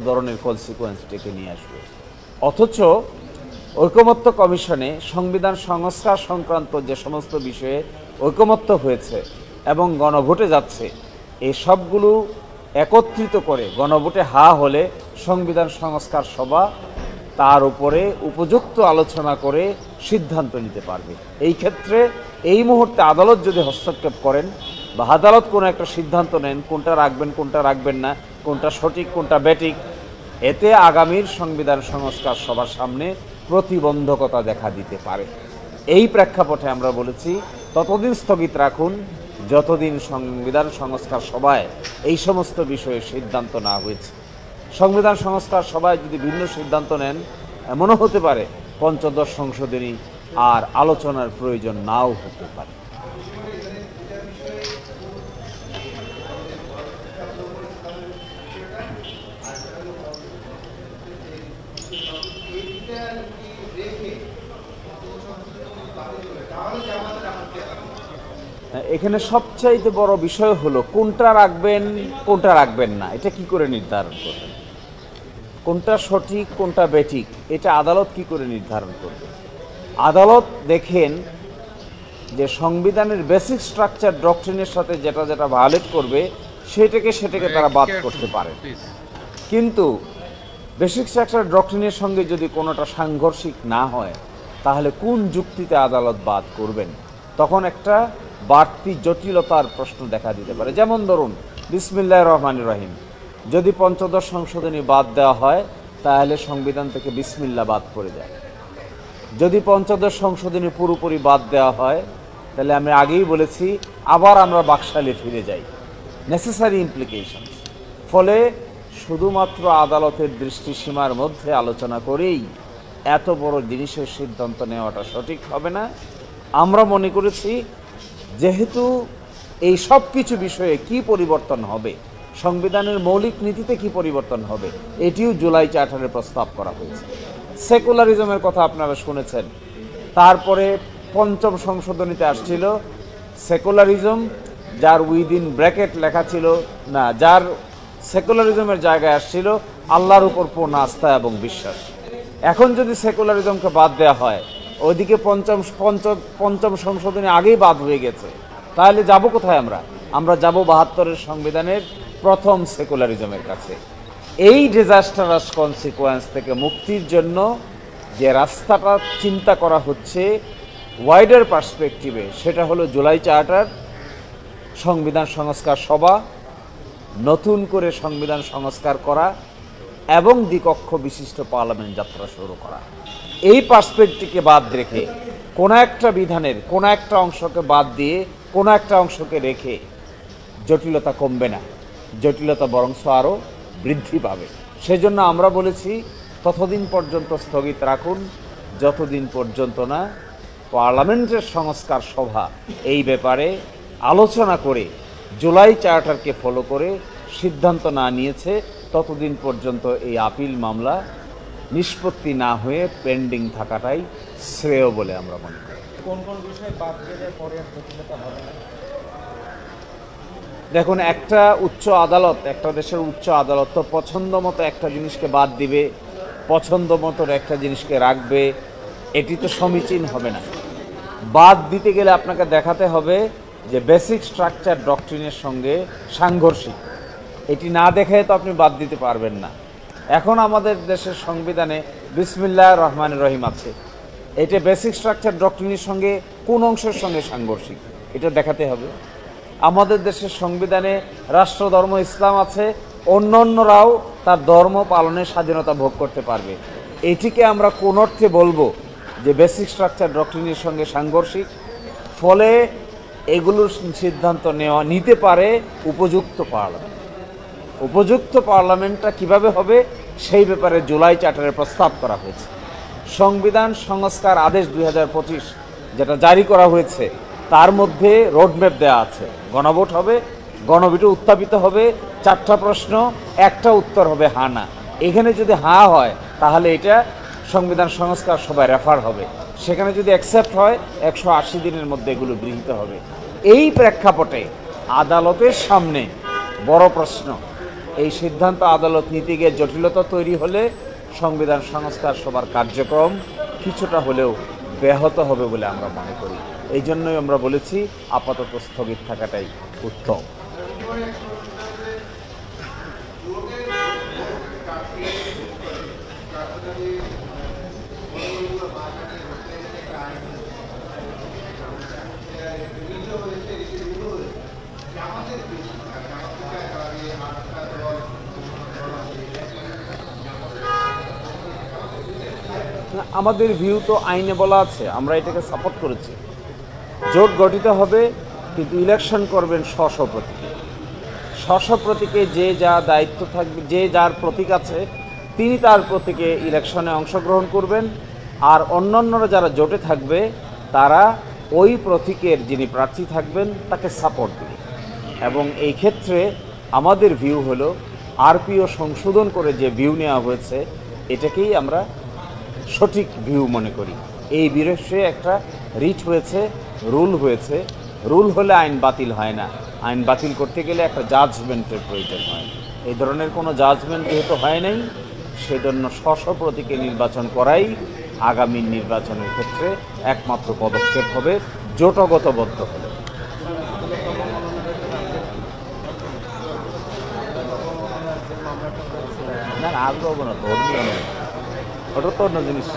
ধরনের কনসিকুয়েন্স ডেকে নিয়ে আসবে। অথচ ঐকমত্য কমিশনে সংবিধান সংস্কার সংক্রান্ত যে সমস্ত বিষয়ে ঐকমত্য হয়েছে এবং গণভোটে যাচ্ছে, এই সবগুলো একত্রিত করে গণভোটে হা হলে সংবিধান সংস্কার সভা তার উপরে উপযুক্ত আলোচনা করে সিদ্ধান্ত নিতে পারবে। এই ক্ষেত্রে এই মুহূর্তে আদালত যদি হস্তক্ষেপ করেন বা আদালত কোনো একটা সিদ্ধান্ত নেন কোনটা রাখবেন কোনটা রাখবেন না, কোনটা সঠিক কোনটা ব্যাঠিক, এতে আগামীর সংবিধান সংস্কার সভার সামনে প্রতিবন্ধকতা দেখা দিতে পারে। এই প্রেক্ষাপটে আমরা বলেছি ততদিন স্থগিত রাখুন যতদিন সংবিধান সংস্কার সভায় এই সমস্ত বিষয়ে সিদ্ধান্ত না হয়েছে। সংবিধান সংস্কার সভায় যদি ভিন্ন সিদ্ধান্ত নেন, এমনও হতে পারে পঞ্চদশ সংশোধনী আর আলোচনার প্রয়োজন নাও হতে পারে। এখানে সবচাইতে বড় বিষয় হলো কোনটা রাখবেন কোনটা রাখবেন না, এটা কি করে নির্ধারণ করবেন? কোনটা সঠিক কোনটা ব্যাঠিক এটা আদালত কি করে নির্ধারণ করবে? আদালত দেখেন যে সংবিধানের বেসিক স্ট্রাকচার ডক্ট্রিনের সাথে যেটা যেটা ভায়োলেট করবে সেটাকে তারা বাদ করতে পারে। কিন্তু বেসিক স্ট্রাকচার ডক্ট্রিনের সঙ্গে যদি কোনোটা সাংঘর্ষিক না হয় তাহলে কোন যুক্তিতে আদালত বাদ করবেন? তখন একটা বাড়তি জটিলতার প্রশ্ন দেখা দিতে পারে। যেমন ধরুন বিসমিল্লাহির রহমানির রহিম যদি পঞ্চদশ সংশোধনী বাদ দেওয়া হয় তাহলে সংবিধান থেকে বিসমিল্লাহ বাদ পড়ে যায়। যদি পঞ্চদশ সংশোধনী পুরোপুরি বাদ দেওয়া হয় তাহলে আমি আগেই বলেছি আবার আমরা বাকশালে ফিরে যাই, নেসেসারি ইমপ্লিকেশন। ফলে শুধুমাত্র আদালতের দৃষ্টিসীমার মধ্যে আলোচনা করেই এত বড় জিনিসের সিদ্ধান্ত নেওয়াটা সঠিক হবে না। আমরা মনে করেছি যেহেতু এই সব কিছু বিষয়ে কি পরিবর্তন হবে, সংবিধানের মৌলিক নীতিতে কি পরিবর্তন হবে, এটিও জুলাই চার্টারে প্রস্তাব করা হয়েছে। সেকুলারিজমের কথা আপনারা শুনেছেন, তারপরে পঞ্চম সংশোধনীতে আসছিল সেকুলারিজম, যার উইদিন ব্র্যাকেট লেখা ছিল না, যার সেকুলারিজমের জায়গায় আসছিল আল্লাহর উপর পূর্ণ আস্থা এবং বিশ্বাস। এখন যদি সেকুলারিজমকে বাদ দেওয়া হয়, ওইদিকে পঞ্চম সংশোধনী আগেই বাদ হয়ে গেছে, তাহলে যাব কোথায়? আমরা যাব ৭২-এর সংবিধানের প্রথম সেকুলারিজমের কাছে। এই ডিজাস্টারাস কনসিকুয়েন্স থেকে মুক্তির জন্য যে রাস্তাটা চিন্তা করা হচ্ছে ওয়াইডার পার্সপেক্টিভে, সেটা হলো জুলাই চার্টার, সংবিধান সংস্কার সভা, নতুন করে সংবিধান সংস্কার করা এবং দ্বিকক্ষ বিশিষ্ট পার্লামেন্ট যাত্রা শুরু করা। এই পার্সপেক্টিভকে বাদ রেখে কোনো একটা বিধানের কোনো একটা অংশকে বাদ দিয়ে কোনো একটা অংশকে রেখে জটিলতা কমবে না, জটিলতা বরঞ্চ আরও বৃদ্ধি পাবে। সেজন্য আমরা বলেছি ততদিন পর্যন্ত স্থগিত রাখুন যতদিন পর্যন্ত না পার্লামেন্টের সংস্কার সভা এই ব্যাপারে আলোচনা করে জুলাই চার্টারকে ফলো করে সিদ্ধান্ত না নিয়েছে, ততদিন পর্যন্ত এই আপিল মামলা নিষ্পত্তি না হয়ে পেন্ডিং থাকাটাই শ্রেয় বলে আমরা মনে করি। কোন কোন বিষয় বাদ গেলে পরে জটিলতা হবে না? দেখুন, একটা উচ্চ আদালত, একটা দেশের উচ্চ আদালত তো পছন্দ মতো একটা জিনিসকে বাদ দিবে, পছন্দ মতো একটা জিনিসকে রাখবে, এটি তো সমীচীন হবে না। বাদ দিতে গেলে আপনাকে দেখাতে হবে যে বেসিক স্ট্রাকচার ডক্ট্রিনের সঙ্গে সাংঘর্ষিক, এটি না দেখে তো আপনি বাদ দিতে পারবেন না। এখন আমাদের দেশের সংবিধানে বিসমিল্লাহির রহমানির রহিম আছে, এটা বেসিক স্ট্রাকচার ডক্ট্রিনের সঙ্গে কোন অংশের সঙ্গে সাংঘর্ষিক এটা দেখাতে হবে। আমাদের দেশের সংবিধানে রাষ্ট্রধর্ম ইসলাম আছে, অন্যান্যরাও তার ধর্ম পালনের স্বাধীনতা ভোগ করতে পারবে। এটিকে আমরা কোন অর্থে বলবো যে বেসিক স্ট্রাকচার ডক্ট্রিনের সঙ্গে সাংঘর্ষিক? ফলে এগুলোর সিদ্ধান্ত নিতে পারে উপযুক্ত পার্লামেন্ট। উপযুক্ত পার্লামেন্টটা কিভাবে হবে সেই ব্যাপারে জুলাই চার্টারে প্রস্তাব করা হয়েছে। সংবিধান সংস্কার আদেশ 2025 যেটা জারি করা হয়েছে তার মধ্যে রোডম্যাপ দেওয়া আছে। গণভোট হবে, গণভোটে উত্থাপিত হবে 4টা প্রশ্ন, একটা উত্তর হবে হা না। এখানে যদি হা হয় তাহলে এটা সংবিধান সংস্কার সভায় রেফার হবে, সেখানে যদি অ্যাকসেপ্ট হয় 180 দিনের মধ্যে এগুলো গৃহীত হবে। এই প্রেক্ষাপটে আদালতের সামনে বড় প্রশ্ন এই সিদ্ধান্ত আদালত নিতে গিয়ে জটিলতা তৈরি হলে সংবিধান সংস্কার সভার কার্যক্রম কিছুটা হলেও ব্যাহত হবে বলে আমরা মনে করি। এই জন্যই আমরা বলেছি আপাতত স্থগিত থাকাটাই উত্তম। আমাদের ভিউ তো আইনে বলা আছে, আমরা এটাকে সাপোর্ট করেছি। জোট গঠিত হবে, কিন্তু ইলেকশন করবেন স্ব প্রতীকে। স্ব প্রতীকে যে যা দায়িত্ব থাকবে, যে যার প্রতীক আছে তিনি তার প্রতীকে ইলেকশনে অংশগ্রহণ করবেন, আর অন্যান্যরা যারা জোটে থাকবে তারা ওই প্রতীকের যিনি প্রার্থী থাকবেন তাকে সাপোর্ট দেবে। এবং এই ক্ষেত্রে আমাদের ভিউ হলো আরপিও সংশোধন করে যে ভিউ নেওয়া হয়েছে এটাকেই আমরা সঠিক ভিউ মনে করি। এই বিষয়ে একটা রিট হয়েছে, রুল হয়েছে। রুল হলে আইন বাতিল হয় না, আইন বাতিল করতে গেলে একটা জাজমেন্টের প্রয়োজন হয়। এই ধরনের কোনো জাজমেন্ট যেহেতু হয় নাই, সেজন্য স্ব প্রতীকে নির্বাচন করাই আগামী নির্বাচনের ক্ষেত্রে একমাত্র পদক্ষেপ হবে, জোটগতবদ্ধ হলে। না না, আগ্রহ না, ধর্মীয় নয়, ওটা তো অন্য জিনিস।